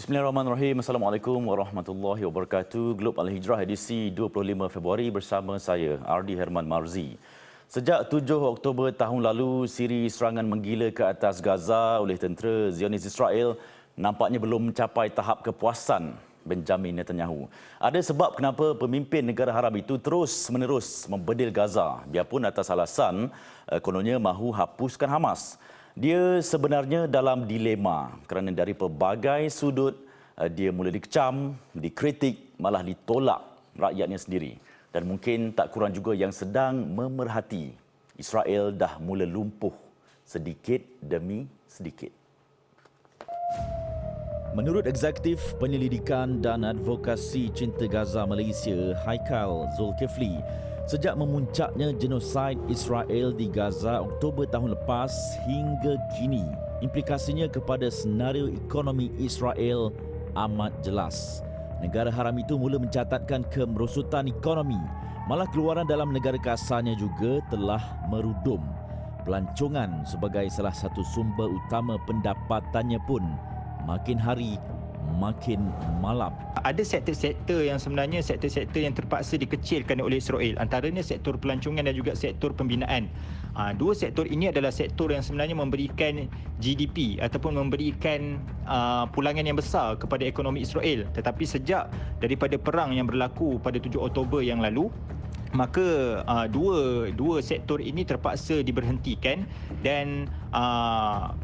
Bismillahirrahmanirrahim. Assalamualaikum warahmatullahi wabarakatuh. Globe Al-Hijrah edisi 25 Februari bersama saya, Ardi Herman Marzi. Sejak 7 Oktober tahun lalu, siri serangan menggila ke atas Gaza oleh tentera Zionis Israel nampaknya belum mencapai tahap kepuasan Benjamin Netanyahu. Ada sebab kenapa pemimpin negara haram itu terus-menerus membedil Gaza, biarpun atas alasan kononnya mahu hapuskan Hamas. Dia sebenarnya dalam dilema kerana dari pelbagai sudut dia mula dikecam, dikritik, malah ditolak rakyatnya sendiri. Dan mungkin tak kurang juga yang sedang memerhati Israel dah mula lumpuh sedikit demi sedikit. Menurut Eksekutif Penyelidikan dan Advokasi Cinta Gaza Malaysia, Haikal Zulkifli, sejak memuncaknya genosid Israel di Gaza Oktober tahun lepas hingga kini, implikasinya kepada senario ekonomi Israel amat jelas. Negara haram itu mula mencatatkan kemerosotan ekonomi, malah keluaran dalam negara kasarnya juga telah merudum. Pelancongan sebagai salah satu sumber utama pendapatannya pun makin hari makin malap. Ada sektor-sektor yang sebenarnya sektor-sektor yang terpaksa dikecilkan oleh Israel, antaranya sektor pelancongan dan juga sektor pembinaan. Dua sektor ini adalah sektor yang sebenarnya memberikan GDP ataupun memberikan pulangan yang besar kepada ekonomi Israel. Tetapi sejak daripada perang yang berlaku pada 7 Oktober yang lalu, maka dua sektor ini terpaksa diberhentikan dan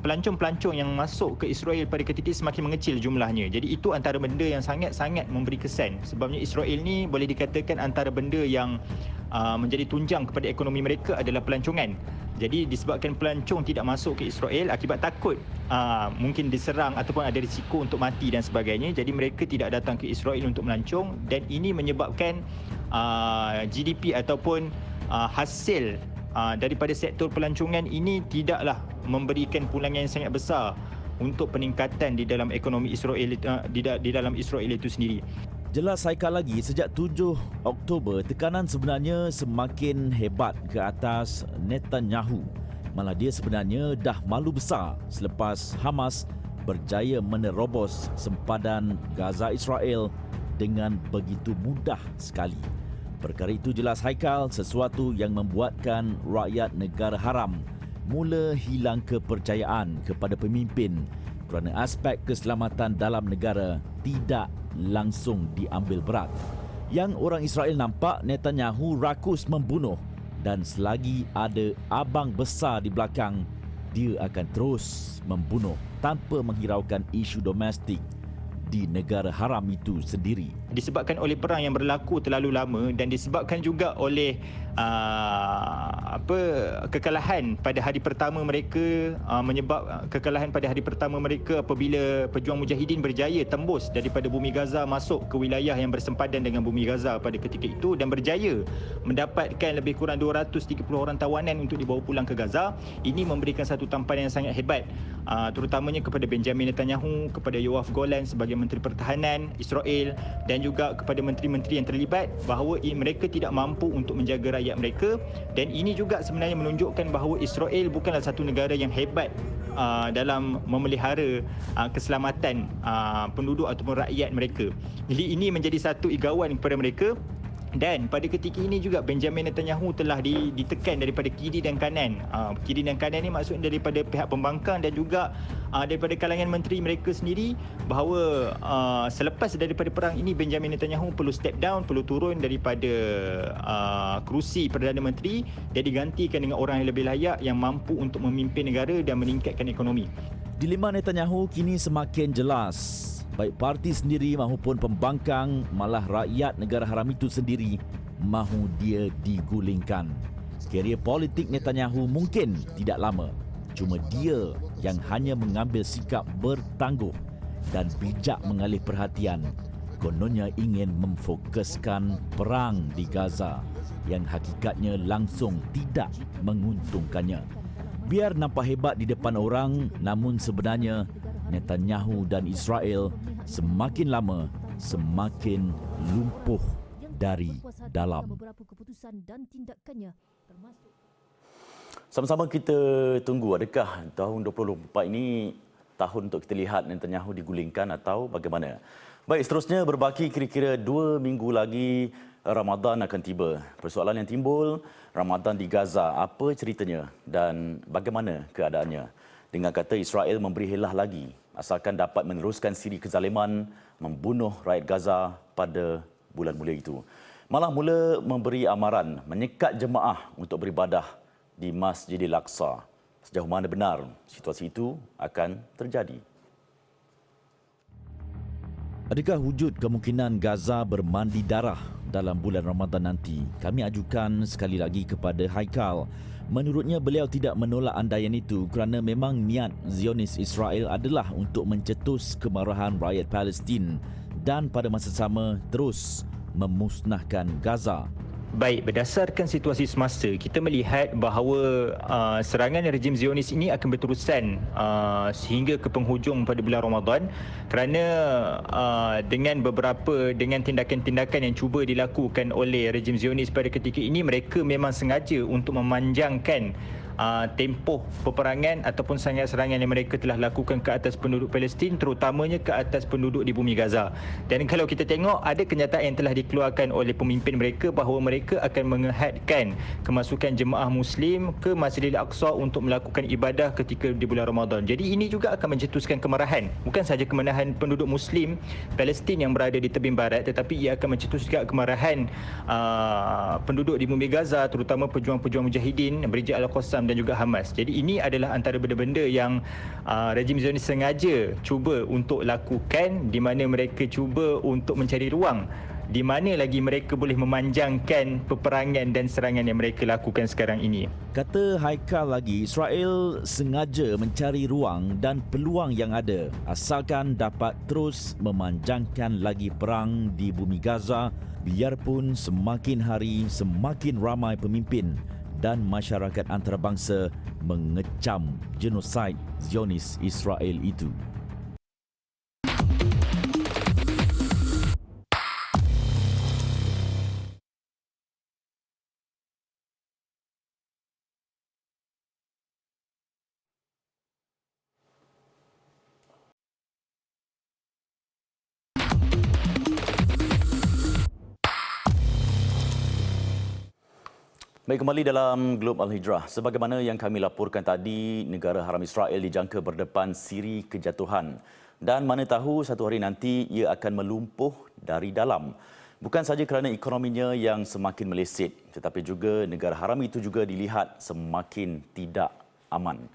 pelancong-pelancong yang masuk ke Israel pada ketika itu semakin mengecil jumlahnya. Jadi itu antara benda yang sangat-sangat memberi kesan. Sebabnya Israel ni boleh dikatakan antara benda yang menjadi tunjang kepada ekonomi mereka adalah pelancongan. Jadi disebabkan pelancong tidak masuk ke Israel akibat takut mungkin diserang ataupun ada risiko untuk mati dan sebagainya, jadi mereka tidak datang ke Israel untuk melancong, dan ini menyebabkan GDP ataupun hasil daripada sektor pelancongan ini tidaklah memberikan pulangan yang sangat besar untuk peningkatan di dalam ekonomi Israel, di dalam Israel itu sendiri. Jelas Haikal lagi, sejak 7 Oktober, tekanan sebenarnya semakin hebat ke atas Netanyahu. Malah dia sebenarnya dah malu besar selepas Hamas berjaya menerobos sempadan Gaza Israel dengan begitu mudah sekali. Perkara itu jelas Haikal, sesuatu yang membuatkan rakyat negara haram mula hilang kepercayaan kepada pemimpin kerana aspek keselamatan dalam negara tidak langsung diambil berat. Yang orang Israel nampak Netanyahu rakus membunuh, dan selagi ada abang besar di belakang, dia akan terus membunuh tanpa menghiraukan isu domestik di negara haram itu sendiri. Disebabkan oleh perang yang berlaku terlalu lama dan disebabkan juga oleh kekalahan pada hari pertama mereka, kekalahan pada hari pertama mereka apabila pejuang mujahidin berjaya tembus daripada bumi Gaza masuk ke wilayah yang bersempadan dengan bumi Gaza pada ketika itu dan berjaya mendapatkan lebih kurang 230 orang tawanan untuk dibawa pulang ke Gaza. Ini memberikan satu tamparan yang sangat hebat, terutamanya kepada Benjamin Netanyahu, kepada Yoav Golan sebagai Menteri Pertahanan Israel, dan juga kepada menteri-menteri yang terlibat bahawa mereka tidak mampu untuk menjaga rakyat mereka. Dan ini juga sebenarnya menunjukkan bahawa Israel bukanlah satu negara yang hebat dalam memelihara keselamatan penduduk ataupun rakyat mereka. Jadi ini menjadi satu igawan kepada mereka. Dan pada ketika ini juga Benjamin Netanyahu telah ditekan daripada kiri dan kanan. Kiri dan kanan ini maksudnya daripada pihak pembangkang dan juga daripada kalangan menteri mereka sendiri, bahawa selepas daripada perang ini Benjamin Netanyahu perlu step down, perlu turun daripada kerusi Perdana Menteri dan digantikan dengan orang yang lebih layak yang mampu untuk memimpin negara dan meningkatkan ekonomi. Dilema Netanyahu kini semakin jelas. Baik parti sendiri maupun pembangkang, malah rakyat negara haram itu sendiri mahu dia digulingkan. Karier politik Netanyahu mungkin tidak lama, cuma dia yang hanya mengambil sikap bertangguh dan bijak mengalih perhatian, kononnya ingin memfokuskan perang di Gaza yang hakikatnya langsung tidak menguntungkannya. Biar nampak hebat di depan orang, namun sebenarnya Netanyahu dan Israel semakin lama semakin lumpuh dari dalam. Sama-sama kita tunggu adakah tahun 2024 ini tahun untuk kita lihat Netanyahu digulingkan atau bagaimana? Baik, seterusnya berbaki kira-kira 2 minggu lagi Ramadan akan tiba. Persoalan yang timbul, Ramadan di Gaza, apa ceritanya dan bagaimana keadaannya? Dengan kata Israel memberi helah lagi asalkan dapat meneruskan siri kezaliman membunuh rakyat Gaza pada bulan mulia itu. Malah mula memberi amaran menyekat jemaah untuk beribadah di Masjidil Aqsa. Sejauh mana benar situasi itu akan terjadi? Adakah wujud kemungkinan Gaza bermandi darah dalam bulan Ramadan nanti? Kami ajukan sekali lagi kepada Haikal. Menurutnya beliau tidak menolak andaian itu kerana memang niat Zionis Israel adalah untuk mencetus kemarahan rakyat Palestin dan pada masa sama terus memusnahkan Gaza. Baik, berdasarkan situasi semasa, kita melihat bahawa serangan rejim Zionis ini akan berterusan sehingga ke penghujung pada bulan Ramadan kerana dengan tindakan-tindakan yang cuba dilakukan oleh rejim Zionis pada ketika ini, mereka memang sengaja untuk memanjangkan tempoh peperangan ataupun serangan yang mereka telah lakukan ke atas penduduk Palestin, terutamanya ke atas penduduk di bumi Gaza. Dan kalau kita tengok, ada kenyataan yang telah dikeluarkan oleh pemimpin mereka bahawa mereka akan mengehadkan kemasukan jemaah Muslim ke Masjidil Aqsa untuk melakukan ibadah ketika di bulan Ramadan. Jadi ini juga akan mencetuskan kemarahan. Bukan sahaja kemarahan penduduk Muslim Palestin yang berada di tebing barat, tetapi ia akan mencetus juga kemarahan penduduk di bumi Gaza, terutama pejuang-pejuang mujahidin Brigade Al-Qassam dan juga Hamas. Jadi ini adalah antara benda-benda yang rejim Zionis sengaja cuba untuk lakukan, di mana mereka cuba untuk mencari ruang di mana lagi mereka boleh memanjangkan peperangan dan serangan yang mereka lakukan sekarang ini. Kata Haikal lagi, Israel sengaja mencari ruang dan peluang yang ada asalkan dapat terus memanjangkan lagi perang di bumi Gaza, biarpun semakin hari semakin ramai pemimpin dan masyarakat antarabangsa mengecam genosid Zionis Israel itu. Baik, kembali dalam Globe Al-Hijrah. Sebagaimana yang kami laporkan tadi, negara haram Israel dijangka berdepan siri kejatuhan. Dan mana tahu satu hari nanti ia akan melumpuh dari dalam. Bukan sahaja kerana ekonominya yang semakin meleset, tetapi juga negara haram itu juga dilihat semakin tidak aman.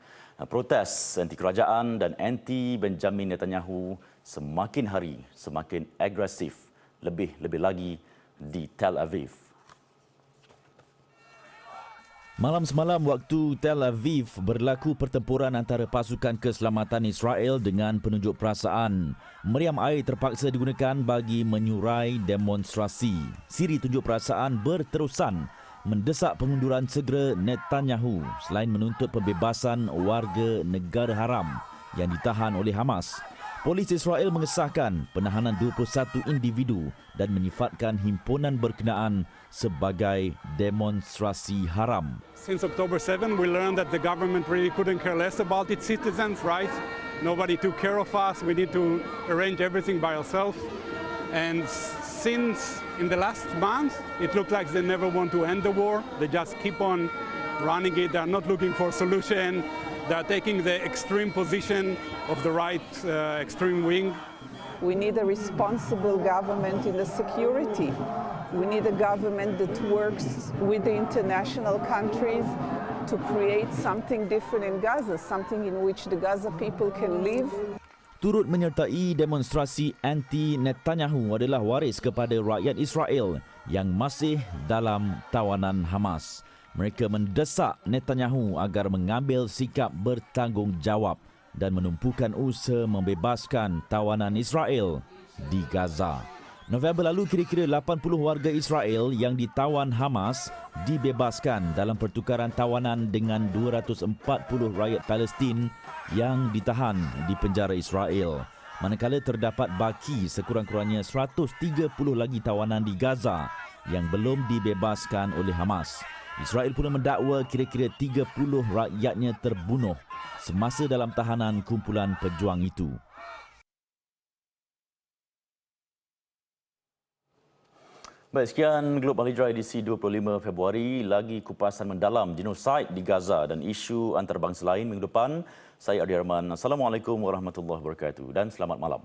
Protes anti kerajaan dan anti Benjamin Netanyahu semakin hari semakin agresif, lebih-lebih lagi di Tel Aviv. Malam semalam waktu Tel Aviv berlaku pertempuran antara pasukan keselamatan Israel dengan penunjuk perasaan. Meriam air terpaksa digunakan bagi menyurai demonstrasi. Siri tunjuk perasaan berterusan mendesak pengunduran segera Netanyahu selain menuntut pembebasan warga negara haram yang ditahan oleh Hamas. Polis Israel mengesahkan penahanan 21 individu dan menyifatkan himpunan berkenaan sebagai demonstrasi haram. Since October 7, we learned that the government really couldn't care less about its citizens, right? Nobody took care of us. We need to arrange everything by ourselves. And since in the last month, it looked like they never want to end the war. They just keep on running it. They're not looking for a solution. They're taking the extreme position of the right extreme wing. We need a responsible government in the security. We need a government that works with the international countries to create something different in Gaza, something in which the Gaza people can live. Turut menyertai demonstrasi anti Netanyahu adalah waris kepada rakyat Israel yang masih dalam tawanan Hamas. Mereka mendesak Netanyahu agar mengambil sikap bertanggungjawab dan menumpukan usaha membebaskan tawanan Israel di Gaza. November lalu, kira-kira 80 warga Israel yang ditawan Hamas dibebaskan dalam pertukaran tawanan dengan 240 rakyat Palestin yang ditahan di penjara Israel. Manakala terdapat baki sekurang-kurangnya 130 lagi tawanan di Gaza yang belum dibebaskan oleh Hamas. Israel pula mendakwa kira-kira 30 rakyatnya terbunuh semasa dalam tahanan kumpulan pejuang itu. Baik, sekian Globe Al-Hijrah edisi 25 Februari. Lagi kupasan mendalam genosid di Gaza dan isu antarabangsa lain minggu depan. Saya Adi Rahman. Assalamualaikum warahmatullahi wabarakatuh dan selamat malam.